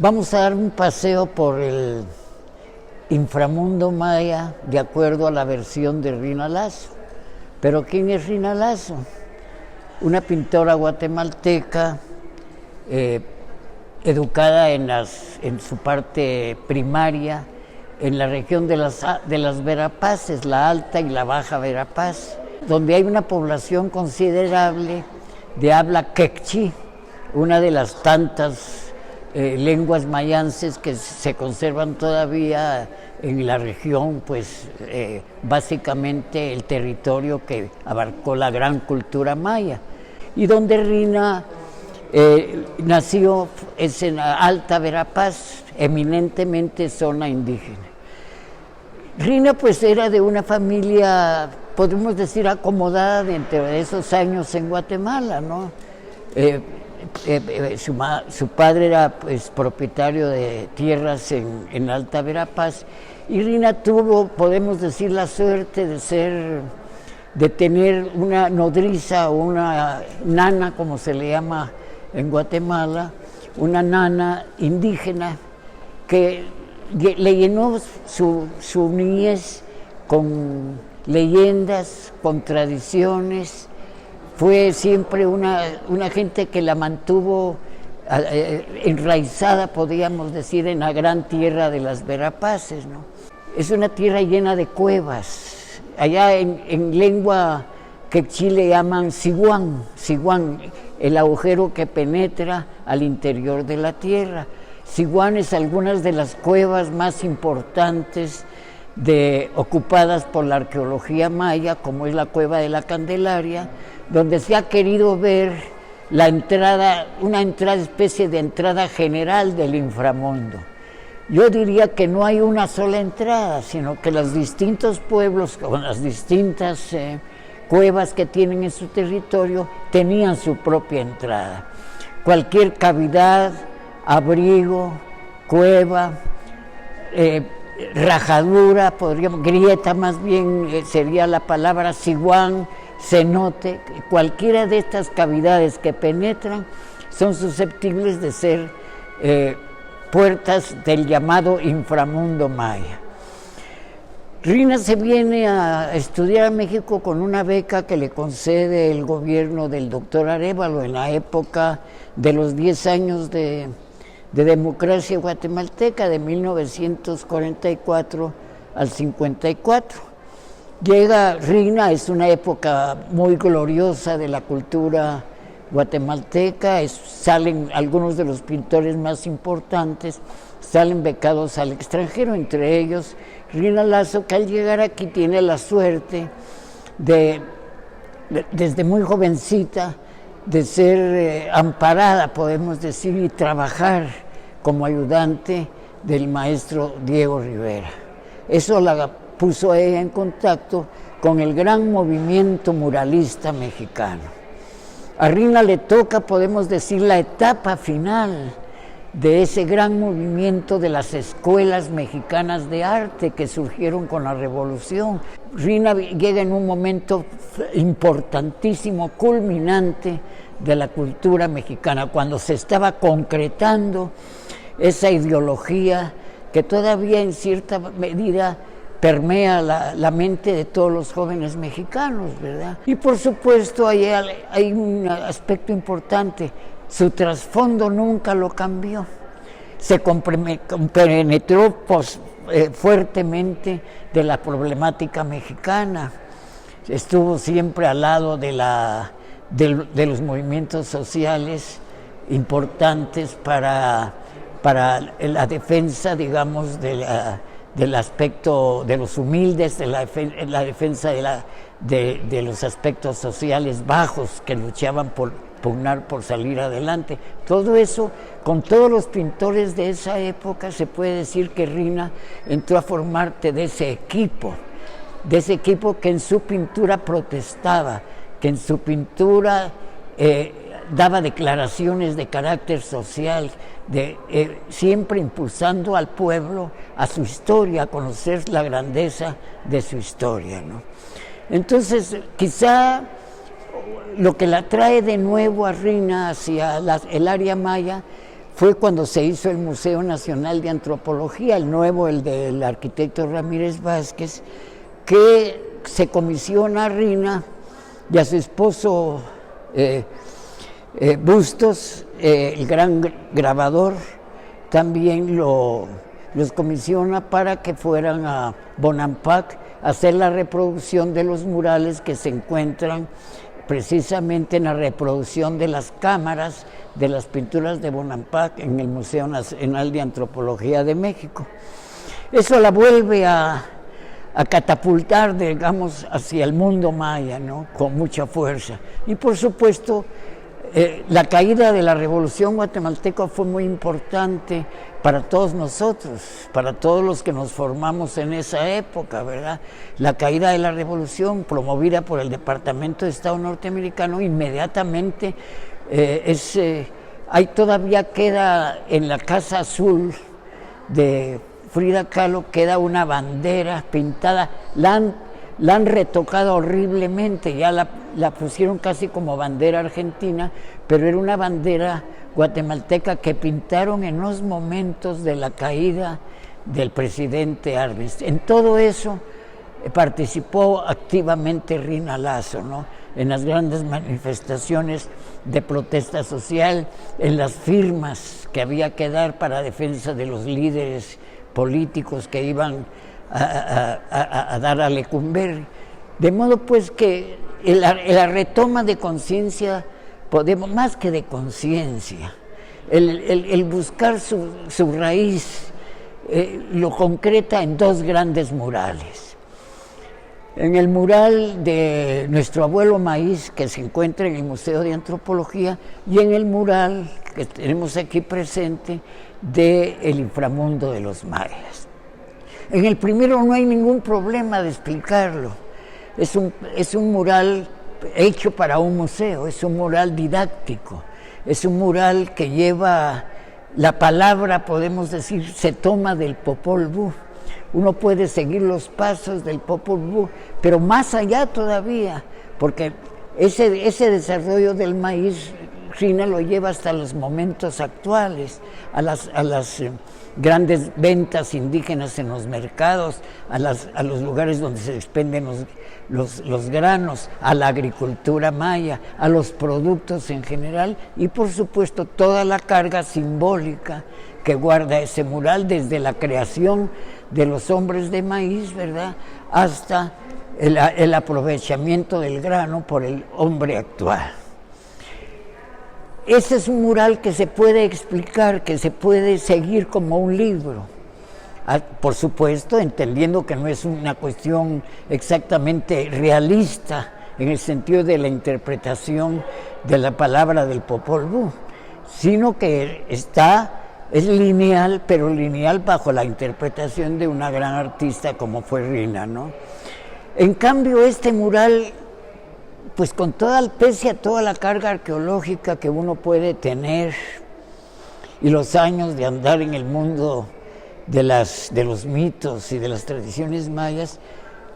Vamos a dar un paseo por el inframundo maya de acuerdo a la versión de Rina Lazo. Pero ¿quién es Rina Lazo? Una pintora guatemalteca educada en su parte primaria en la región de las Verapaces, la Alta y la Baja Verapaz, donde hay una población considerable de habla quechí, una de las tantas lenguas mayances que se conservan todavía en la región, pues básicamente el territorio que abarcó la gran cultura maya. Y donde Rina nació es en la Alta Verapaz, eminentemente zona indígena. Rina pues era de una familia, podemos decir, acomodada dentro de esos años en Guatemala, ¿no? Su padre era pues propietario de tierras en Alta Verapaz y Rina tuvo, podemos decir, la suerte de tener una nodriza o una nana, como se le llama en Guatemala, una nana indígena que le llenó su niñez con leyendas, con tradiciones. Fue siempre una gente que la mantuvo enraizada, podríamos decir, en la gran tierra de las Verapaces, ¿no? Es una tierra llena de cuevas. Allá en lengua quechí le llaman siguán, el agujero que penetra al interior de la tierra. Siguanes, algunas de las cuevas más importantes ocupadas por la arqueología maya, como es la Cueva de la Candelaria, donde se ha querido ver una especie de entrada general del inframundo. Yo diría que no hay una sola entrada, sino que los distintos pueblos, con las distintas cuevas que tienen en su territorio, tenían su propia entrada. Cualquier cavidad, abrigo, cueva, rajadura, grieta más bien sería la palabra, siguán, cenote, cualquiera de estas cavidades que penetran son susceptibles de ser puertas del llamado inframundo maya. Rina se viene a estudiar a México con una beca que le concede el gobierno del doctor Arévalo en la época de los 10 años de democracia guatemalteca, de 1944 al 54. Llega Rina, es una época muy gloriosa de la cultura guatemalteca, salen algunos de los pintores más importantes, salen becados al extranjero, entre ellos Rina Lazo, que al llegar aquí tiene la suerte desde muy jovencita, de ser amparada, podemos decir, y trabajar como ayudante del maestro Diego Rivera. Eso la puso a ella en contacto con el gran movimiento muralista mexicano. A Rina le toca, podemos decir, la etapa final de ese gran movimiento de las escuelas mexicanas de arte que surgieron con la Revolución. Rina llega en un momento importantísimo, culminante de la cultura mexicana, cuando se estaba concretando esa ideología que todavía en cierta medida permea la mente de todos los jóvenes mexicanos, ¿verdad? Y por supuesto hay un aspecto importante, su trasfondo nunca lo cambió, se compenetró fuertemente de la problemática mexicana, estuvo siempre al lado de los movimientos sociales importantes para la defensa, digamos, del aspecto de los humildes, la defensa de los aspectos sociales bajos que luchaban por pugnar por salir adelante. Todo eso, con todos los pintores de esa época, se puede decir que Rina entró a formar parte de ese equipo que en su pintura protestaba, que en su pintura daba declaraciones de carácter social, siempre impulsando al pueblo a su historia, a conocer la grandeza de su historia, ¿no? Entonces, quizá lo que la trae de nuevo a Rina hacia el área maya fue cuando se hizo el Museo Nacional de Antropología, el nuevo, el del arquitecto Ramírez Vázquez, que se comisiona a Rina y a su esposo Bustos, el gran grabador, también los comisiona para que fueran a Bonampak a hacer la reproducción de los murales que se encuentran precisamente en la reproducción de las cámaras de las pinturas de Bonampak en el Museo Nacional de Antropología de México. Eso la vuelve a catapultar, digamos, hacia el mundo maya, ¿no? Con mucha fuerza. Y por supuesto, la caída de la Revolución Guatemalteca fue muy importante para todos nosotros, para todos los que nos formamos en esa época, ¿verdad? La caída de la Revolución, promovida por el Departamento de Estado norteamericano, inmediatamente ahí todavía queda en la Casa Azul de Frida Kahlo, queda una bandera pintada, la han retocado horriblemente, ya la pusieron casi como bandera argentina, pero era una bandera guatemalteca que pintaron en los momentos de la caída del presidente Arbenz. En todo eso participó activamente Rina Lazo, ¿no? En las grandes manifestaciones de protesta social, en las firmas que había que dar para defensa de los líderes políticos que iban a dar a Lecumberri. De modo pues que la retoma de conciencia, podemos, más que de conciencia, el buscar su raíz, lo concreta en dos grandes murales. En el mural de nuestro abuelo Maíz, que se encuentra en el Museo de Antropología, y en el mural que tenemos aquí presente de El inframundo de los mayas. En el primero no hay ningún problema de explicarlo. Es un mural hecho para un museo, es un mural didáctico, es un mural que lleva la palabra, podemos decir, se toma del Popol Vuh. Uno puede seguir los pasos del Popol Vuh, pero más allá todavía, porque ese desarrollo del maíz, Rina lo lleva hasta los momentos actuales, a las grandes ventas indígenas en los mercados, a los lugares donde se expenden los granos, a la agricultura maya, a los productos en general y por supuesto toda la carga simbólica que guarda ese mural desde la creación de los hombres de maíz, ¿verdad?, hasta el aprovechamiento del grano por el hombre actual. Ese es un mural que se puede explicar, que se puede seguir como un libro. Por supuesto, entendiendo que no es una cuestión exactamente realista en el sentido de la interpretación de la palabra del Popol Vuh, sino que es lineal, pero lineal bajo la interpretación de una gran artista como fue Rina, ¿no? En cambio, este mural, pues pese a toda la carga arqueológica que uno puede tener y los años de andar en el mundo de los mitos y de las tradiciones mayas,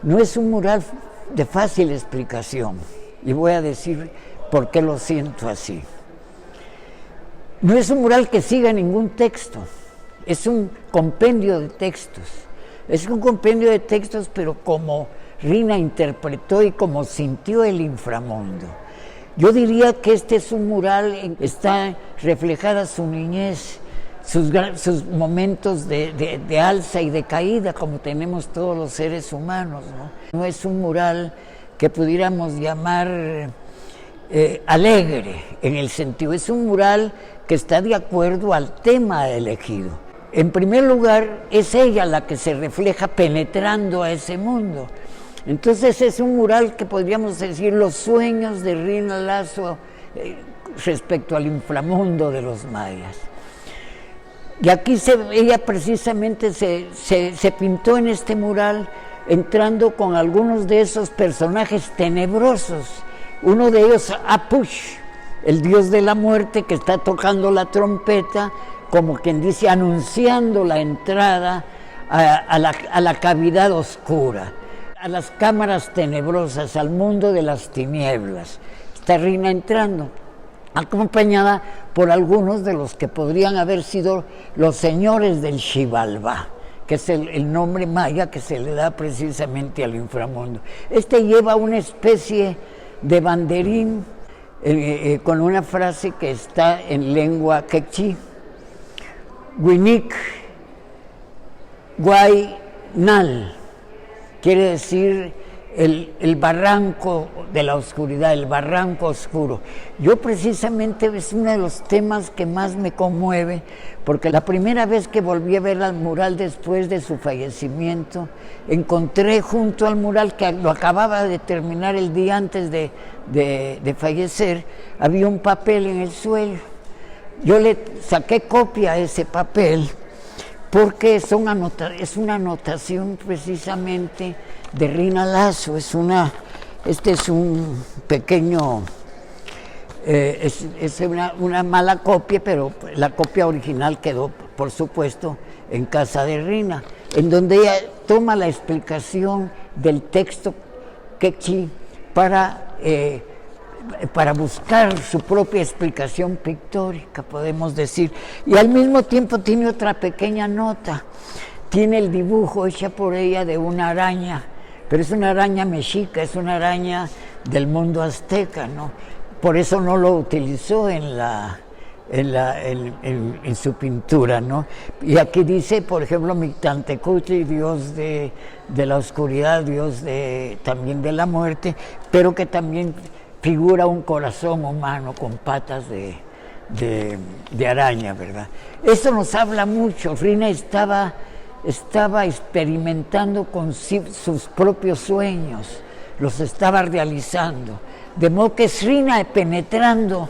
no es un mural de fácil explicación. Y voy a decir por qué lo siento así. No es un mural que siga ningún texto, es un compendio de textos. Es un compendio de textos, pero como Rina interpretó y como sintió el inframundo. Yo diría que este es un mural en que está reflejada su niñez, sus momentos de alza y de caída, como tenemos todos los seres humanos, ¿no? No es un mural que pudiéramos llamar alegre en el sentido, es un mural que está de acuerdo al tema elegido. En primer lugar, es ella la que se refleja penetrando a ese mundo. Entonces es un mural que podríamos decir los sueños de Rina Lazo respecto al inframundo de los mayas. Y aquí ella precisamente se pintó en este mural entrando con algunos de esos personajes tenebrosos. Uno de ellos, Apush, el dios de la muerte, que está tocando la trompeta, como quien dice, anunciando la entrada a la cavidad oscura, a las cámaras tenebrosas, al mundo de las tinieblas. Está Rina entrando. acompañada por algunos de los que podrían haber sido los señores del Xibalbá, que es el nombre maya que se le da precisamente al inframundo. Este lleva una especie de banderín con una frase que está en lengua quechí: Huinic Guaynal, quiere decir el barranco de la oscuridad, el barranco oscuro. Yo precisamente es uno de los temas que más me conmueve, porque la primera vez que volví a ver al mural después de su fallecimiento, encontré junto al mural, que lo acababa de terminar el día antes de fallecer, había un papel en el suelo. Yo le saqué copia a ese papel porque es una anotación precisamente de Rina Lazo. Este es un pequeño, es una mala copia, pero la copia original quedó, por supuesto, en casa de Rina, en donde ella toma la explicación del texto quechí para buscar su propia explicación pictórica, podemos decir, y al mismo tiempo tiene otra pequeña nota. Tiene el dibujo hecha por ella de una araña, pero es una araña mexica, es una araña del mundo azteca, ¿no? Por eso no lo utilizó en su pintura, ¿no? Y aquí dice, por ejemplo, Mictlantecutli, dios de la oscuridad, dios también de la muerte, pero que también figura un corazón humano con patas de araña, ¿verdad? Eso nos habla mucho. Rina estaba experimentando con sus propios sueños, los estaba realizando, de modo que es Rina penetrando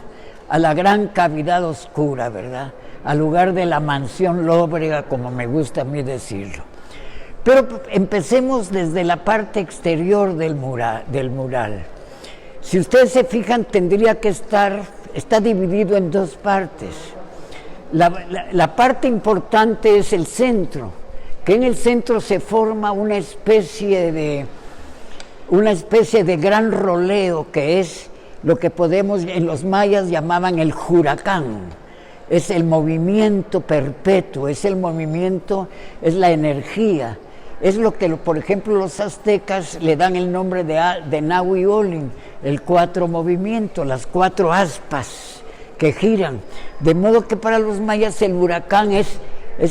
a la gran cavidad oscura, ¿verdad?, al lugar de la mansión lóbrega, como me gusta a mí decirlo. Pero empecemos desde la parte exterior del mural. Si ustedes se fijan, tendría que está dividido en dos partes. La parte importante es el centro, que en el centro se forma una especie de gran roleo, que es lo que en los mayas llamaban el huracán. Es el movimiento perpetuo, es el movimiento, es la energía. Es lo que, por ejemplo, los aztecas le dan el nombre de Nahui Olin, el 4 movimiento, las 4 aspas que giran. De modo que para los mayas el huracán es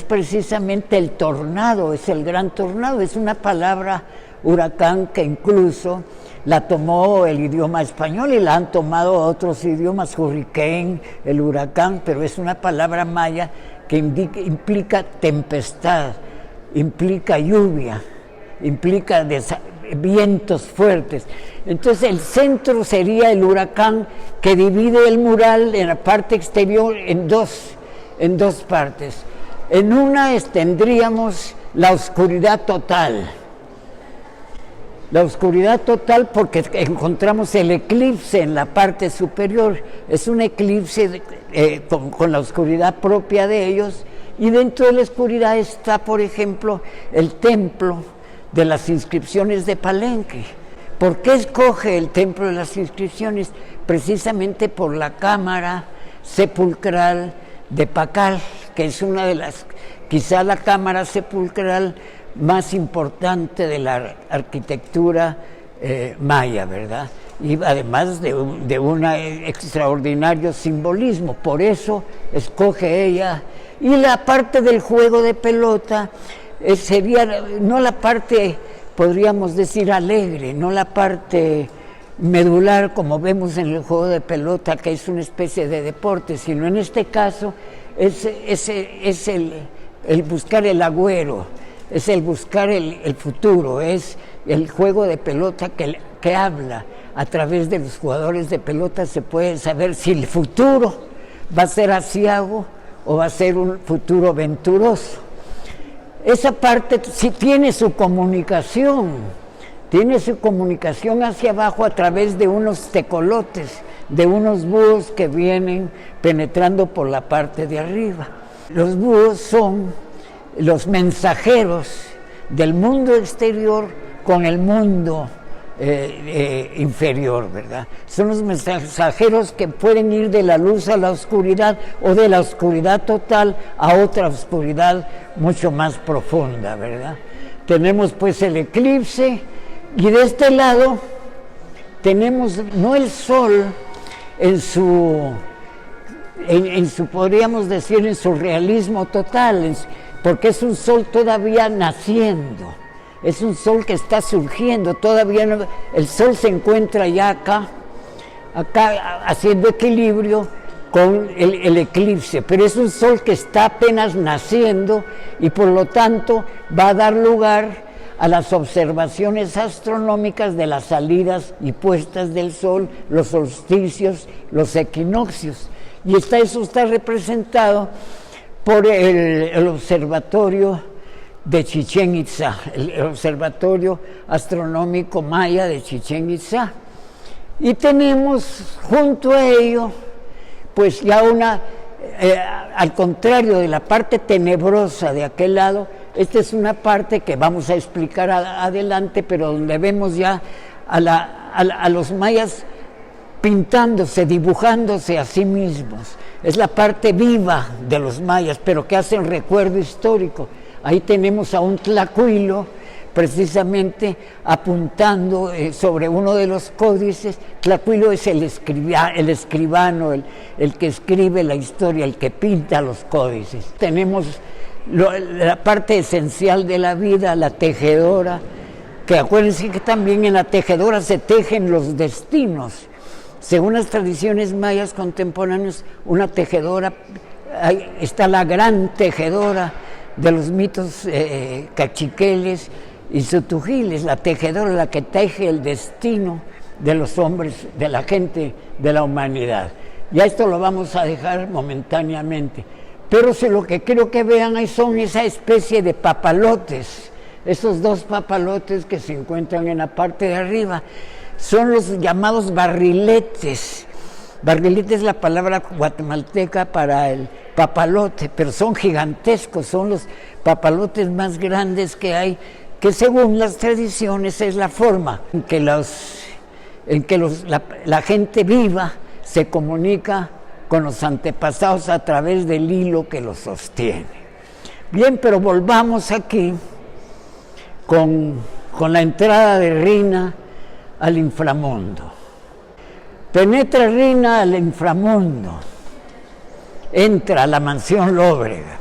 precisamente el tornado, es el gran tornado. Es una palabra, huracán, que incluso la tomó el idioma español y la han tomado otros idiomas, hurricane, el huracán, pero es una palabra maya que implica tempestad, implica lluvia, implica vientos fuertes. Entonces el centro sería el huracán, que divide el mural en la parte exterior en dos partes. En una tendríamos la oscuridad total. La oscuridad total porque encontramos el eclipse en la parte superior. Es un eclipse con la oscuridad propia de ellos. Y dentro de la oscuridad está, por ejemplo, el templo de las inscripciones de Palenque. ¿Por qué escoge el templo de las inscripciones? Precisamente por la cámara sepulcral de Pacal, que es una de quizá la cámara sepulcral más importante de la arquitectura maya, ¿verdad? Y además de un extraordinario simbolismo. Por eso escoge ella. Y la parte del juego de pelota sería no la parte, podríamos decir, alegre, no la parte medular como vemos en el juego de pelota, que es una especie de deporte, sino en este caso es el buscar el agüero, es el buscar el futuro, es el juego de pelota que habla. A través de los jugadores de pelota se puede saber si el futuro va a ser aciago o va a ser un futuro venturoso. Esa parte sí tiene su comunicación hacia abajo a través de unos tecolotes, de unos búhos que vienen penetrando por la parte de arriba. Los búhos son los mensajeros del mundo exterior con el mundo inferior, ¿verdad? Son los mensajeros que pueden ir de la luz a la oscuridad o de la oscuridad total a otra oscuridad mucho más profunda, ¿verdad? Tenemos pues el eclipse y de este lado tenemos no el sol en su podríamos decir, en su realismo total, porque es un sol todavía naciendo, es un sol que está surgiendo, todavía no, el sol se encuentra ya acá haciendo equilibrio con el eclipse, pero es un sol que está apenas naciendo y por lo tanto va a dar lugar a las observaciones astronómicas de las salidas y puestas del sol, los solsticios, los equinoccios. Y eso está representado por el observatorio de Chichén Itzá, el observatorio astronómico maya de Chichén Itzá. Y tenemos junto a ello, pues ya al contrario de la parte tenebrosa de aquel lado, esta es una parte que vamos a explicar adelante, pero donde vemos ya a los mayas pintándose, dibujándose a sí mismos. Es la parte viva de los mayas, pero que hace el recuerdo histórico. Ahí tenemos a un tlacuilo, precisamente apuntando sobre uno de los códices. Tlacuilo es el escribano, el que escribe la historia, el que pinta los códices. Tenemos la parte esencial de la vida, la tejedora, que acuérdense que también en la tejedora se tejen los destinos. Según las tradiciones mayas contemporáneas, una tejedora, está la gran tejedora de los mitos cachiqueles y sutujiles, la tejedora, la que teje el destino de los hombres, de la gente, de la humanidad. Ya esto lo vamos a dejar momentáneamente, pero lo que quiero que vean ahí son esa especie de papalotes, esos dos papalotes que se encuentran en la parte de arriba. Son los llamados barriletes. Barrilete es la palabra guatemalteca para el papalote, pero son gigantescos, son los papalotes más grandes que hay, que según las tradiciones es la forma en que la gente viva se comunica con los antepasados a través del hilo que los sostiene. Bien, pero volvamos aquí con la entrada de Rina al inframundo. Penetra Rina al inframundo, entra a la mansión lóbrega,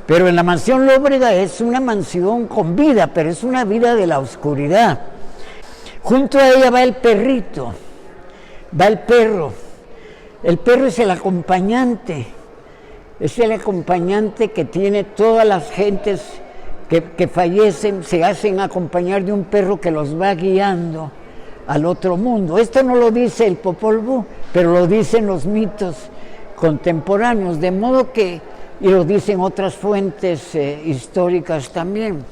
pero en la mansión lóbrega es una mansión con vida, pero es una vida de la oscuridad. Junto a ella va el perrito, va el perro es el acompañante que tiene todas las gentes que fallecen, se hacen acompañar de un perro que los va guiando al otro mundo. Esto no lo dice el Popol Vuh, pero lo dicen los mitos contemporáneos, de modo que, y lo dicen otras fuentes históricas también,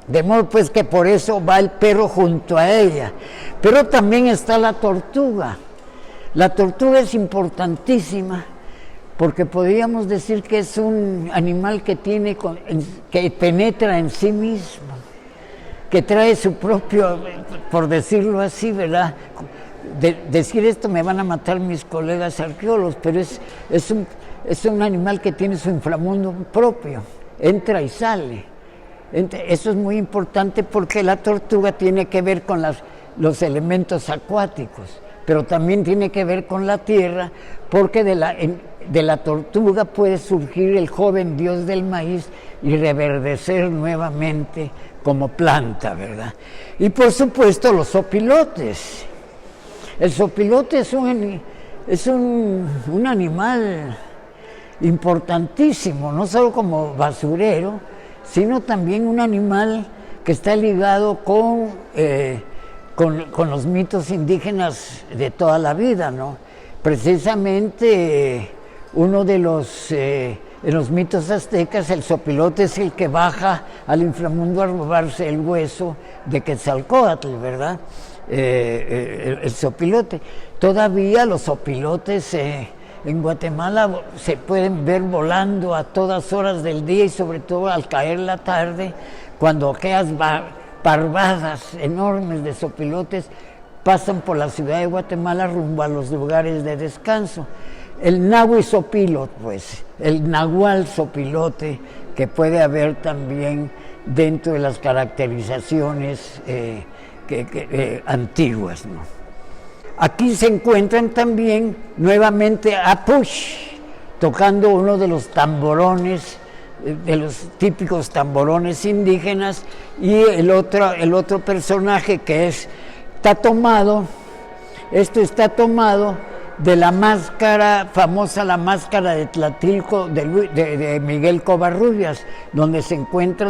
de modo pues que por eso va el perro junto a ella. Pero también está la tortuga. La tortuga es importantísima, porque podríamos decir que es un animal que penetra en sí mismo, que trae su propio, por decirlo así, ¿verdad? Decir esto me van a matar mis colegas arqueólogos, pero es un animal que tiene su inframundo propio, entra y sale. Eso es muy importante porque la tortuga tiene que ver con los elementos acuáticos, pero también tiene que ver con la tierra, porque de la tortuga puede surgir el joven dios del maíz y reverdecer nuevamente como planta, ¿verdad? Y por supuesto los sopilotes. El sopilote es un animal importantísimo, no solo como basurero, sino también un animal que está ligado con los mitos indígenas de toda la vida, ¿no? Precisamente uno de en los mitos aztecas, el sopilote es el que baja al inframundo a robarse el hueso de Quetzalcóatl, ¿verdad? El sopilote. Todavía los sopilotes en Guatemala se pueden ver volando a todas horas del día y sobre todo al caer la tarde, cuando aquellas parvadas enormes de sopilotes pasan por la ciudad de Guatemala rumbo a los lugares de descanso. El nahuizopilot, pues, el nahual sopilote, que puede haber también dentro de las caracterizaciones antiguas, ¿no? Aquí se encuentran también nuevamente Apush, tocando uno de los tamborones, de los típicos tamborones indígenas, y el otro personaje que está tomado de la máscara famosa, la máscara de Tlatilco de Miguel Covarrubias, donde se encuentra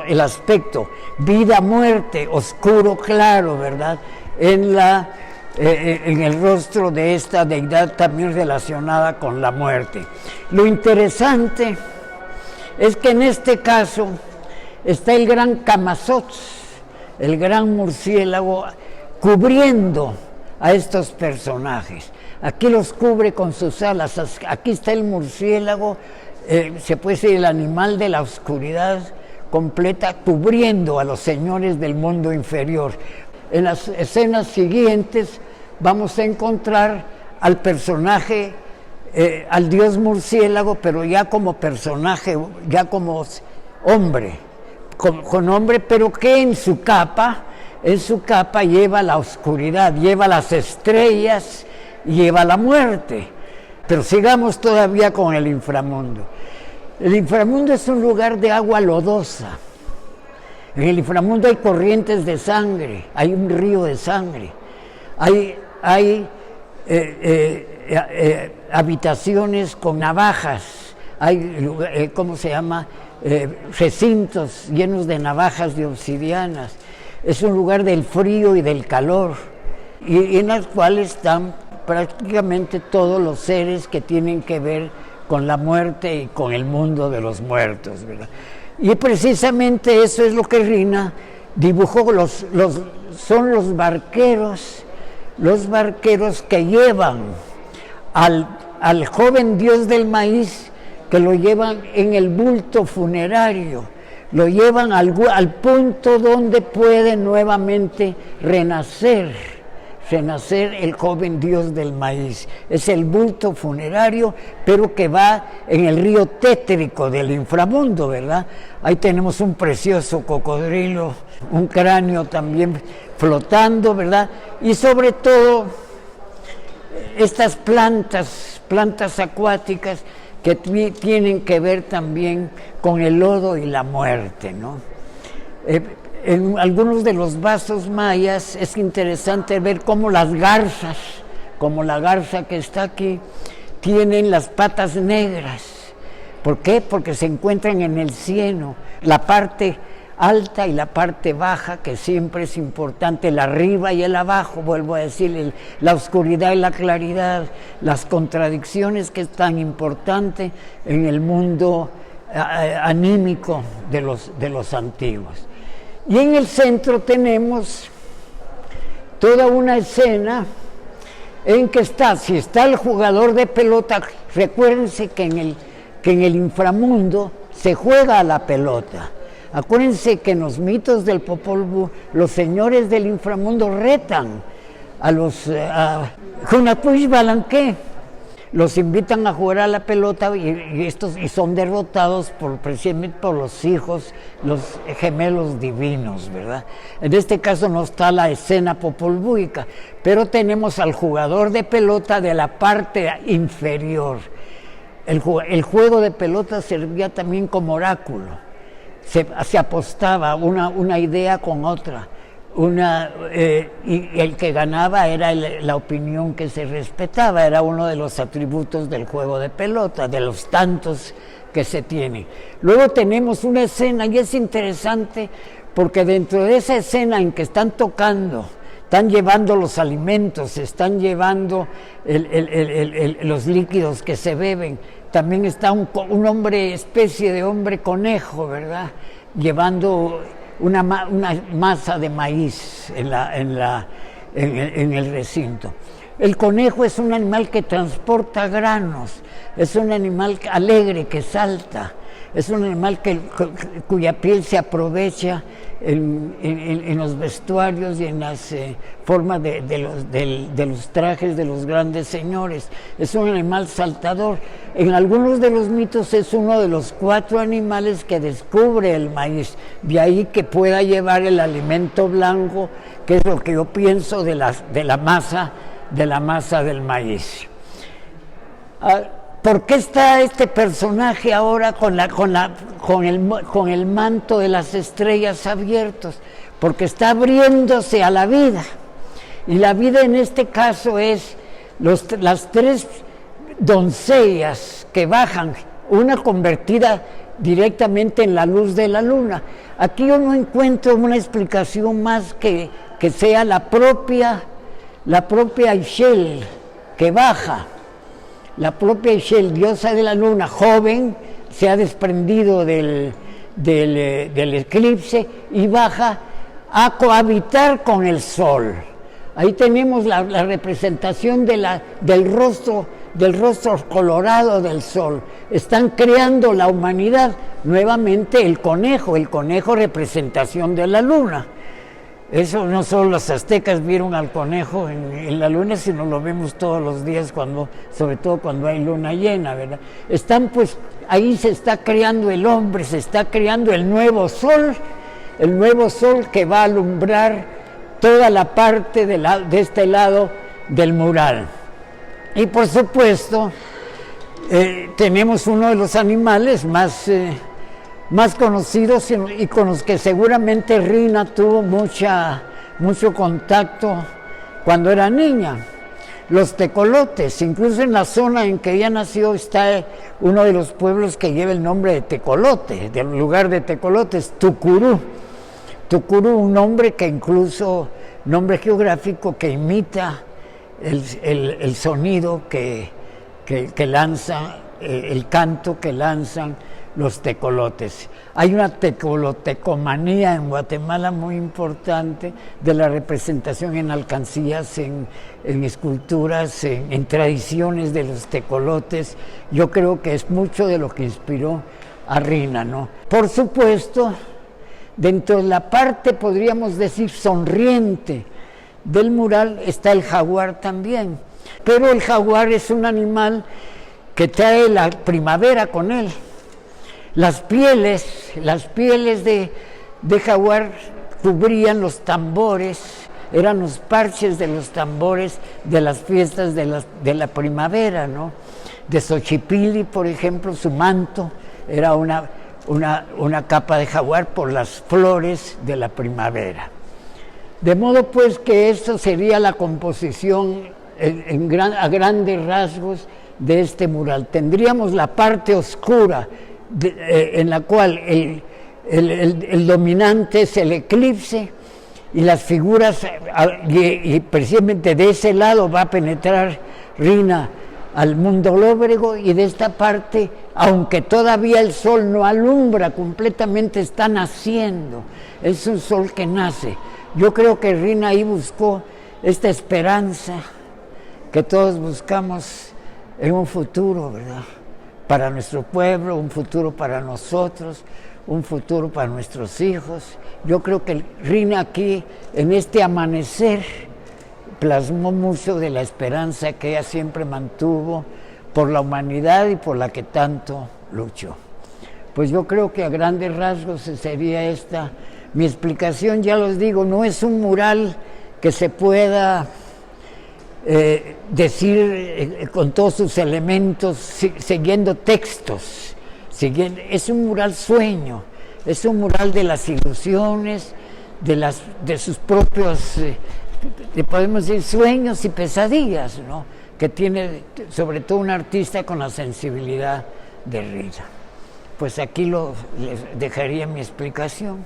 el aspecto vida-muerte, oscuro, claro, ¿verdad? En el rostro de esta deidad también relacionada con la muerte. Lo interesante es que en este caso está el gran Camazotz, el gran murciélago, cubriendo a estos personajes. Aquí los cubre con sus alas. Aquí está el murciélago, se puede decir el animal de la oscuridad completa, cubriendo a los señores del mundo inferior. En las escenas siguientes vamos a encontrar al personaje, al dios murciélago, pero ya como personaje, ya como hombre, con hombre, pero que en su capa lleva la oscuridad, lleva las estrellas, lleva la muerte. Pero sigamos todavía con el inframundo. El inframundo es un lugar de agua lodosa. En el inframundo hay corrientes de sangre, hay un río de sangre, hay habitaciones con navajas, hay, recintos llenos de navajas de obsidianas. Es un lugar del frío y del calor, y en el cual están prácticamente todos los seres que tienen que ver con la muerte y con el mundo de los muertos, ¿verdad? Y precisamente eso es lo que Rina dibujó, son los barqueros que llevan al joven dios del maíz, que lo llevan en el bulto funerario, lo llevan al punto donde puede nuevamente renacer el joven dios del maíz. Es el bulto funerario, pero que va en el río tétrico del inframundo, ¿verdad? Ahí tenemos un precioso cocodrilo, un cráneo también flotando, ¿verdad? Y sobre todo estas plantas acuáticas que tienen que ver también con el lodo y la muerte, ¿no? En algunos de los vasos mayas es interesante ver cómo las garzas, como la garza que está aquí, tienen las patas negras. ¿Por qué? Porque se encuentran en el cieno, la parte alta y la parte baja, que siempre es importante, el arriba y el abajo, vuelvo a decir, la oscuridad y la claridad, las contradicciones, que es tan importante en el mundo anímico de los antiguos. Y en el centro tenemos toda una escena en que si está el jugador de pelota. Recuérdense que en el inframundo se juega a la pelota. Acuérdense que en los mitos del Popol Vuh, los señores del inframundo retan a los Hunapush Balanqué, los invitan a jugar a la pelota, y son derrotados precisamente por los hijos, los gemelos divinos, ¿verdad? En este caso no está la escena popolvúica, pero tenemos al jugador de pelota de la parte inferior. El juego de pelota servía también como oráculo. Se apostaba una idea con otra. Y el que ganaba era la opinión que se respetaba, era uno de los atributos del juego de pelota, de los tantos que se tienen. Luego tenemos una escena, y es interesante porque dentro de esa escena en que están tocando, están llevando los alimentos, están llevando los líquidos que se beben, también está un hombre, especie de hombre conejo, ¿verdad?, llevando una masa de maíz en el recinto. El conejo es un animal que transporta granos, es un animal alegre que salta, Es un animal cuya piel se aprovecha en los vestuarios y en las formas de los trajes de los grandes señores. Es un animal saltador. En algunos de los mitos es uno de los 4 animales que descubre el maíz. De ahí que pueda llevar el alimento blanco, que es lo que yo pienso de la masa del maíz. ¿Por qué está este personaje ahora con el manto de las estrellas abiertos? Porque está abriéndose a la vida. Y la vida en este caso es las 3 doncellas que bajan, una convertida directamente en la luz de la luna. Aquí yo no encuentro una explicación más que sea la propia Ixchel que baja. La propia Ixchel, diosa de la luna, joven, se ha desprendido del eclipse y baja a cohabitar con el sol. Ahí tenemos la representación del rostro colorado del sol. Están creando la humanidad. Nuevamente el conejo representación de la luna. Eso no solo los aztecas vieron al conejo en la luna, sino lo vemos todos los días, sobre todo cuando hay luna llena, ¿verdad? Ahí se está creando el hombre, se está creando el nuevo sol que va a alumbrar toda la parte de este lado del mural. Y por supuesto, tenemos uno de los animales más conocidos y con los que seguramente Rina tuvo mucho contacto cuando era niña, los tecolotes. Incluso en la zona en que ella nació está uno de los pueblos que lleva el nombre de Tecolote, del lugar de tecolotes, Tucurú. Tucurú, un nombre geográfico que imita el sonido que lanza, el canto que lanzan los tecolotes. Hay una tecolotecomanía en Guatemala muy importante de la representación en alcancías, en esculturas, en tradiciones de los tecolotes. Yo creo que es mucho de lo que inspiró a Rina, ¿no? Por supuesto, dentro de la parte, podríamos decir, sonriente del mural está el jaguar también. Pero el jaguar es un animal que trae la primavera con él. Las pieles de jaguar cubrían los tambores, eran los parches de los tambores de las fiestas de la primavera, ¿no? De Xochipilli, por ejemplo, su manto era una capa de jaguar por las flores de la primavera. De modo pues que esto sería la composición a grandes rasgos de este mural. Tendríamos la parte oscura en la cual el dominante es el eclipse y las figuras, y precisamente de ese lado va a penetrar Rina al mundo lóbrego, y de esta parte, aunque todavía el sol no alumbra completamente, está naciendo, es un sol que nace. Yo creo que Rina ahí buscó esta esperanza que todos buscamos en un futuro, ¿verdad? Para nuestro pueblo, un futuro para nosotros, un futuro para nuestros hijos. Yo creo que Rina aquí, en este amanecer, plasmó mucho de la esperanza que ella siempre mantuvo por la humanidad y por la que tanto luchó. Pues yo creo que a grandes rasgos sería esta mi explicación. Ya los digo, no es un mural que se pueda decir con todos sus elementos, siguiendo textos, es un mural sueño, es un mural de las ilusiones, de sus propios, podemos decir, sueños y pesadillas, ¿no? Que tiene sobre todo un artista con la sensibilidad de Rina. Pues aquí les dejaría mi explicación.